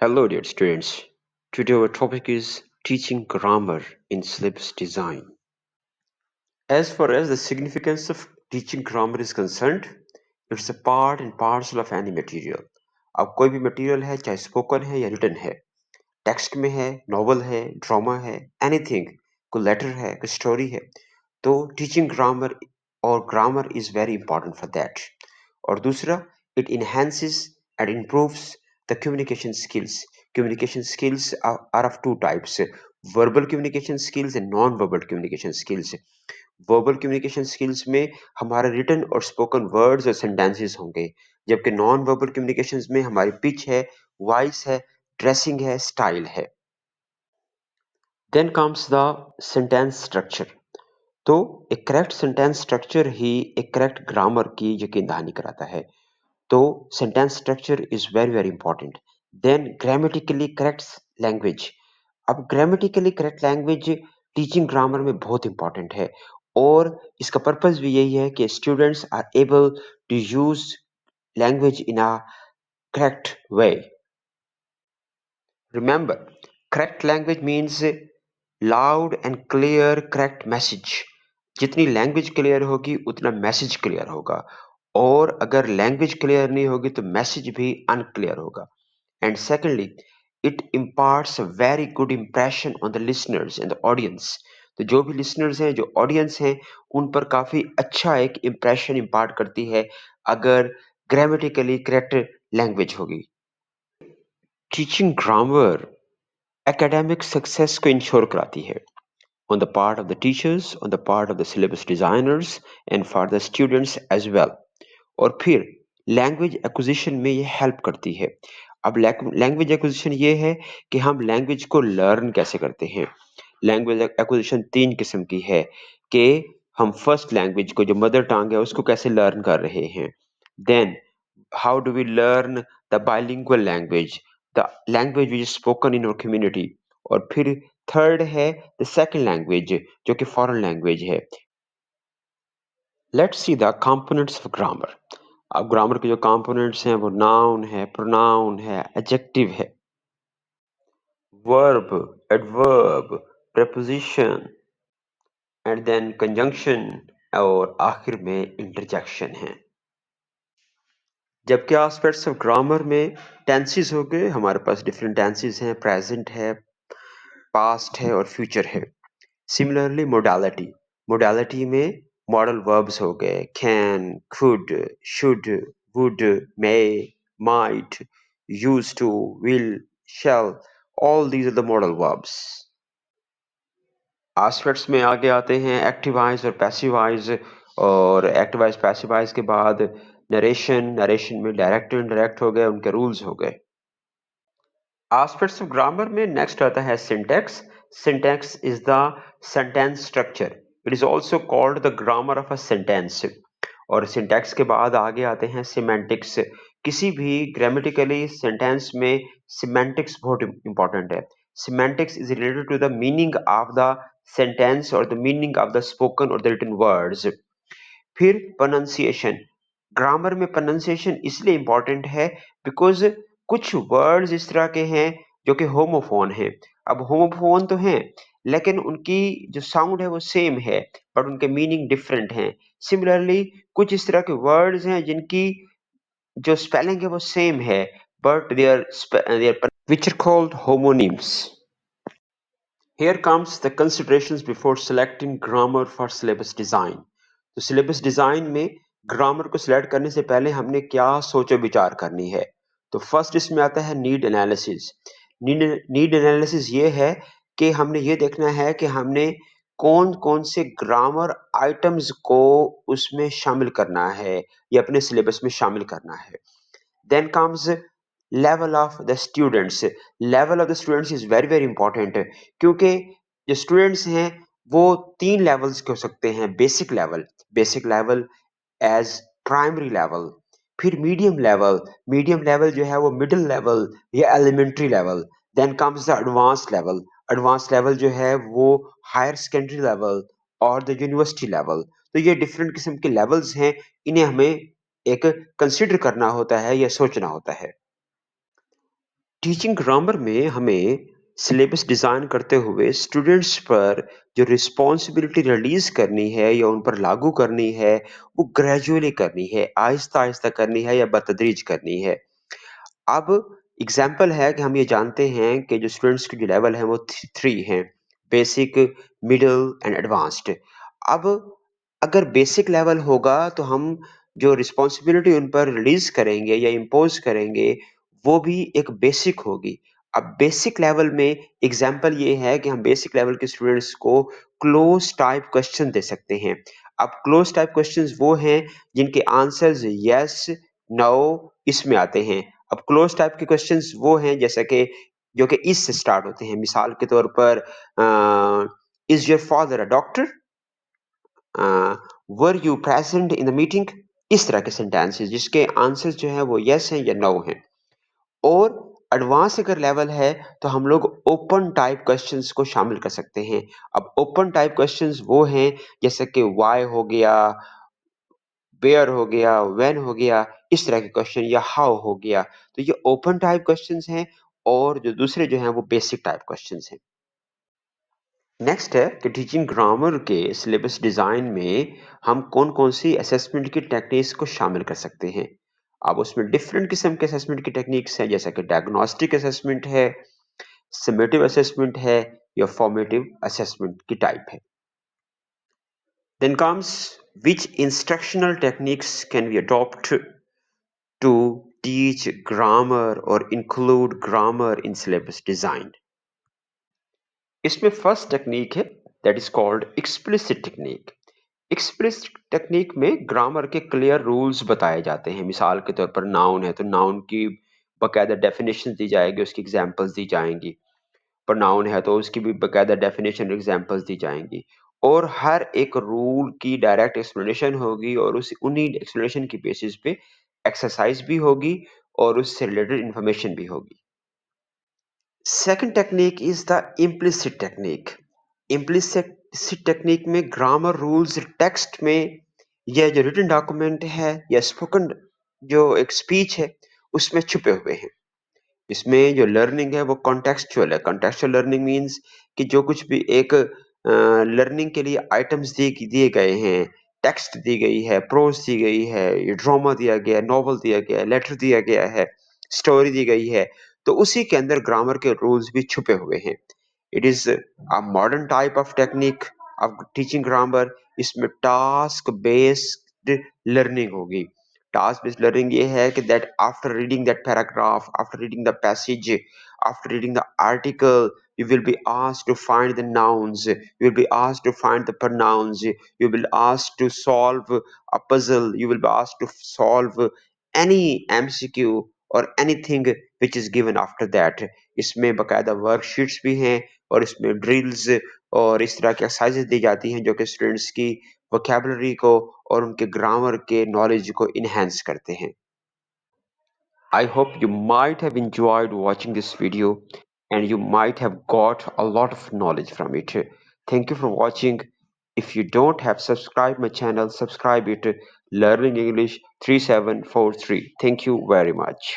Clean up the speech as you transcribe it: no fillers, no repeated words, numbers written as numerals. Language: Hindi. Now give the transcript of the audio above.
Hello, dear students. Today, our topic is teaching grammar in syllabus design. As far as the significance of teaching grammar is concerned, it's a part and parcel of any material. अब कोई भी मटेरियल है चाहे स्पोकन है या रिटन है, टेक्स्ट में है, नॉवल है, ड्रामा है, एनीथिंग, कोई लेटर है, कोई स्टोरी है, तो टीचिंग ग्रामर और grammar is very important for that. और दूसरा, it enhances and improves the communication skills. Communication skills are of two types: verbal communication skills and non-verbal communication skills. Verbal communication skills में हमारा रिटन और स्पोकन वर्ड्स और सेंटेंसेस होंगे, जबकि नॉन वर्बल कम्युनिकेशन में हमारी पिच है, वॉइस है, ड्रेसिंग है, स्टाइल है. Then comes the sentence structure. तो एक करेक्ट सेंटेंस स्ट्रक्चर ही एक करेक्ट ग्रामर की यकीन दहानी कराता है. तो sentence structure is very very important. Then grammatically correct language. अब grammatically correct language teaching grammar में बहुत इंपॉर्टेंट है, और इसका पर्पस भी यही है कि students are able to use language in a correct way. Remember, correct language means loud and clear correct message. जितनी लैंग्वेज क्लियर होगी उतना मैसेज क्लियर होगा, और अगर लैंग्वेज क्लियर नहीं होगी तो मैसेज भी अनक्लियर होगा. And secondly, it imparts a very good impression on the listeners and the audience. तो जो भी लिसनर्स हैं, जो ऑडियंस हैं, उन पर काफी अच्छा एक इम्प्रेशन इम्पार्ट करती है अगर ग्रामेटिकली करेक्ट लैंग्वेज होगी. टीचिंग ग्रामर एकेडमिक सक्सेस को इंश्योर कराती है, on the part of the teachers, on the part of the syllabus designers, and for the students as well. और फिर लैंग्वेज एक्विजिशन में ये हेल्प करती है. अब लैंग्वेज एक्विजिशन ये है कि हम लैंग्वेज को लर्न कैसे करते हैं. लैंग्वेज एक्विजिशन तीन किस्म की है कि हम फर्स्ट लैंग्वेज को, जो मदर टंग है, उसको कैसे लर्न कर रहे हैं. Then how do we learn the bilingual language, the language which is spoken in our community. और फिर थर्ड है द सेकंड लैंग्वेज, जो कि फॉरेन लैंग्वेज है. Let's see the components of grammar. अब ग्रामर के जो कंपोनेंट्स हैं वो नाउन है, प्रोनाउन है, एडजेक्टिव है, verb, adverb, preposition, and then conjunction, और आखिर में इंटरजेक्शन है. जबकि एस्पेक्ट्स ऑफ ग्रामर में टेंसेस हो गए, हमारे पास डिफरेंट टेंसेस हैं, प्रेजेंट है, पास्ट है और फ्यूचर है. सिमिलरली मोडालिटी, मोडालिटी में मॉडल वर्ब्स हो गए, can, could, should, would, may, might, use to, will, shall, all these are the modal verbs. Aspects में आगे आते हैं एक्टिवाइज और पैसिवाइज, और एक्टिवाइज पैसिवाइज के बाद नरेशन, नरेशन में डायरेक्ट और इनडायरेक्ट हो गए, उनके रूल्स हो गए. एस्पेक्ट्स ऑफ ग्रामर में नेक्स्ट आता है syntax. Syntax is the sentence structure. It is also called the grammar of a sentence. और सिंटैक्स के बाद आगे आते हैं सिमेंटिक्स. किसी भी ग्रामेटिकली सेंटेंस में सिमेंटिक्स बहुत इंपॉर्टेंट है. Semantics is related to the meaning of the sentence और the meaning of the spoken और द रिटन वर्ड्स. फिर प्रोनाउंसिएशन. ग्रामर में प्रोनाउंसिएशन इसलिए इंपॉर्टेंट है बिकॉज कुछ वर्ड्स इस तरह के हैं जो कि होमोफोन हैं. अब होमोफोन तो हैं, लेकिन उनकी जो साउंड है वो सेम है, बट उनके मीनिंग डिफरेंट हैं. सिमिलरली कुछ इस तरह के वर्ड्स हैं जिनकी जो स्पेलिंग है वो सेम है, but there which are called homonyms. Here comes the considerations before selecting grammar for syllabus design. तो syllabus design में ग्रामर को सिलेक्ट करने से पहले हमने क्या सोचो विचार करनी है. तो फर्स्ट इसमें आता है नीड एनालिसिस. नीड एनालिसिस ये है कि हमने ये देखना है कि हमने कौन कौन से ग्रामर आइटम्स को उसमें शामिल करना है या अपने सिलेबस में शामिल करना है. Then comes level of the students. Level of the students is very very important, क्योंकि जो स्टूडेंट्स हैं वो तीन लेवल्स के हो सकते हैं. Basic level as primary level, फिर मीडियम लेवल जो है वो मिडिल लेवल या elementary level. Then comes the advance level जो है वो हायर सेकेंडरी लेवल और द यूनिवर्सिटी लेवल. तो ये डिफरेंट किस्म के लेवल्स हैं, इन्हें हमें एक कंसिडर करना होता है या सोचना होता है. टीचिंग ग्रामर में हमें सिलेबस डिज़ाइन करते हुए स्टूडेंट्स पर जो रिस्पॉन्सिबिलिटी रिलीज़ करनी है या उन पर लागू करनी है, वो ग्रेजुअली करनी है, आहिस्ता-आहिस्ता करनी है या बतदरीज करनी है। अब एग्ज़ाम्पल है कि हम ये जानते हैं कि जो स्टूडेंट्स की जो लेवल है वो 3 हैं, बेसिक, मिडल एंड एडवांस्ड। अब अगर बेसिक लेवल होगा तो हम जो रिस्पॉन्सिबिलिटी उन पर रिलीज़ करेंगे या इम्पोज़ करेंगे, वो भी एक बेसिक होगी। अब बेसिक लेवल में एग्ज़ाम्पल ये है कि हम बेसिक लेवल के स्टूडेंट्स को क्लोज़ टाइप क्वेश्चन दे सकते हैं। अब क्लोज़ टाइप क्वेश्चंस वो हैं जिनके आंसर्स येस, नो इसमें आते हैं। अब क्लोज़ टाइप के क्वेश्चंस वो हैं जैसा कि जो कि इस से स्टार्ट होते हैं। मिसाल के तौर पर is your father a doctor? Were you present in the meeting? इस तरह के सेंटेंसेस जिसके आंसर्स जो हैं वो येस हैं या नो हैं। और एडवांस अगर लेवल है तो हम लोग ओपन टाइप क्वेश्चंस को शामिल कर सकते हैं। अब ओपन टाइप क्वेश्चंस वो हैं जैसे कि व्हाई हो गया, वेयर हो गया, व्हेन हो गया, इस तरह के क्वेश्चन या हाउ हो गया। तो ये ओपन टाइप क्वेश्चंस हैं और जो दूसरे जो हैं वो बेसिक टाइप क्वेश्चंस हैं। नेक्स्ट है कि टीचिंग ग्रामर के सिलेबस डिज़ाइन में हम कौन-कौन सी असेसमेंट की टेक्निक्स को शामिल कर सकते हैं। अब उसमें डिफरेंट किस्म के असेसमेंट की टेक्निक्स हैं जैसा कि डायग्नोस्टिक असेसमेंट है, समेटिव असेसमेंट है या फॉर्मेटिव असेसमेंट की टाइप है। Then comes which instructional techniques can we adopt to teach grammar or include grammar in syllabus design? इसमें फर्स्ट टेक्निक है that is called explicit technique. Explicit technique में ग्रामर के क्लियर रूल्स बताए जाते हैं। मिसाल के तौर पर नाउन है तो नाउन की बकायदा डेफिनेशन दी जाएगी, उसकी एग्जांपल्स दी जाएंगी। प्रोनाउन है तो उसकी भी बकायदा डेफिनेशन एग्जांपल्स दी जाएंगी और हर एक रूल की डायरेक्ट एक्सप्लेनेशन होगी और उस उन्हीं एक्सप्लेनेशन की बेसिस पे एक्सरसाइज भी होगी और उससे रिलेटेड इंफॉर्मेशन भी होगी। Second technique is the implicit technique. Implicit technique में ग्रामर रूल्स टेक्स्ट में या जो रिटन डॉक्यूमेंट है या स्पोकन जो एक स्पीच है उसमें छुपे हुए हैं। इसमें जो लर्निंग है वो कॉन्टेक्सचुअल है। कॉन्टेक्सचुअल लर्निंग मीन्स कि जो कुछ भी एक लर्निंग के लिए आइटम्स दिए गए हैं, टेक्स्ट दी गई है, प्रोज दी गई है, ये ड्रामा दिया गया है, नॉवल दिया गया है, लेटर दिया गया है, स्टोरी दी गई है, तो उसी के अंदर ग्रामर के रूल्स भी छुपे हुए हैं। It is a modern type of technique of teaching grammar. इसमें टास्क बेस्ड लर्निंग होगी। Task based learning ये है कि that after reading that paragraph, after reading the passage, after reading the article, you will be asked to find the nouns, you will be asked to find the pronouns, you will be asked to solve a puzzle, you will be asked to solve any MCQ or anything which is given after that. इसमें बकायदा वर्कशीट्स भी हैं और इसमें ड्रिल्स और इस तरह की एक्सरसाइजेज दी जाती हैं जो कि स्टूडेंट्स की वोकैबुलरी को और उनके ग्रामर के नॉलेज को इनहेंस करते हैं। I hope you might have enjoyed watching this video and you might have got a lot of knowledge from it. Thank you for watching. If you don't have subscribed my channel, subscribe it. Learning English 3743. Thank you very much.